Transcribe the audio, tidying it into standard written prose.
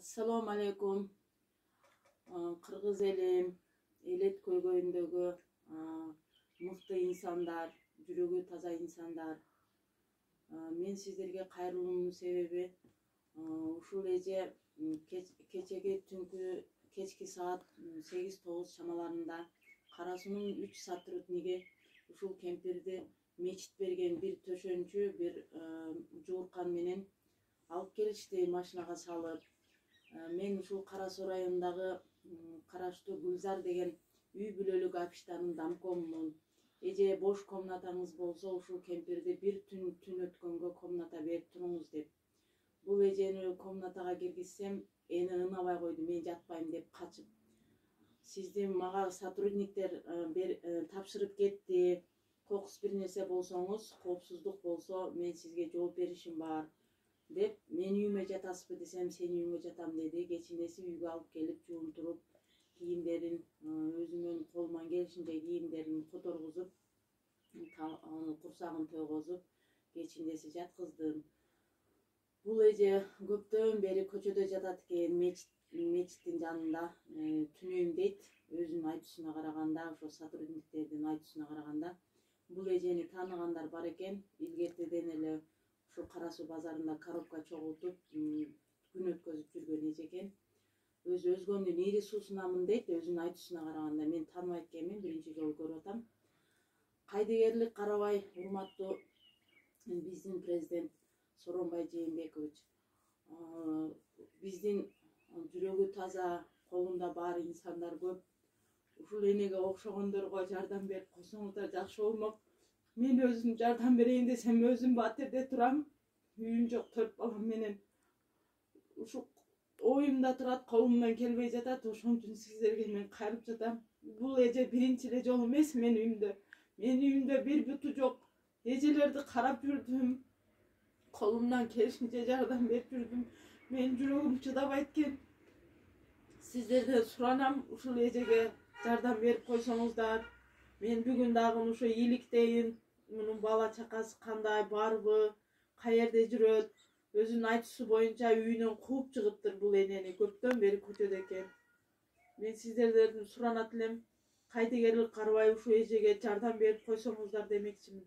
Assalamu alaikum. Kırgız elim, Elет көйгөйүндөгү мыкты инсандар, жүрөгү таза инсандар. Мен сиздерге кайрылуумдун себеби ушул эже кечеги түнкү кечки саат 8-9 чамаларында Кара Суунун 3 сотрудниги ушул кемпирди мечит берген бир төшөнчү бир жууркан менен алып келишти машинага салып. Мен ушул Кара Суу районундагы караштуу Гүлзар деген үй бүлөлүк общаганын домкомумун. Эже бош комнатаңыз болсо ушул кемпирди бир түн өткөнгө комната берип туруңуз деп. Бул эжени комнатага киргизсем, эни ынабай койду, мен жатпайм деп качып. Сиздин мага сотрудниктер тапшырып кетти. Кокус бир нерсе болсоңуз, коопсуздук болсо, мен сизге жооп беришим бар деп, мен үйүмө жатасызбы десем, сен үйүңө жатам деди. Кечинеси үйгө алып келип жуунтуруп, кийимдерин өзүмөн колуман келишинче кийимдерин которгузуп, курсагын тойгозуп, кечинеси жаткыздым. Бул эже көптөн бери көчөдө жатат экен, мечиттин жанында түнөйм дейт. Өзүнүн айтуусуна караганда, ошо сотрудниктердин айтуусуна караганда, бул эжени тааныгандар бар экен. Илгертеден эле ушу Кара Суу базарында коробка чогултуп күн өткөзүп жүргөн эже экен. Өзгөнүн ири суусунамын дейт, өзүнүн айтуусуна караганда. Мен тааныбайт экенмин, биринчи жолу көрүп атам. Кайдыгерлик карабай, урматтуу биздин президент Сооронбай Жээнбекович. Биздин жүрөгү таза, колунда баары инсандар көп. Ушул энеге окшогондорго жардам берип койсоңуздар жакшы болмок. Мен өзүм жардам берейин десем, өзүм батирде турам. Үйүм жок, 4 балам менен. Ушу оюмда турат, колумдан келбей жатат. Ошон үчүн сиздерге мен кайрылып жатам. Бул эже биринчи эле жолу эмес менин үйүмдө. Менин үйүмдө бир буту жок. Эжелерди карап жүрдүм. Колумдан келишинче жардам берип жүрдүм. Менин жүрөгүм чыдабайт экен. Сиздерден суранам, ушул эжеге жардам берип койсоңуздар. Мен бүгүн дагы ошо ийгиликтейин. Мунун бала чакасы кандай, барбы, каерде жүрөт? Өзүнүн айтуусу боюнча үйүнөн кууп чыгыптыр бул энени. Көптөн бери көчөдө экен. Мен сиздерден суранат элем, кайдыгерлик карабай ушу эжеге жардам берип койсоңуздар демекчимин.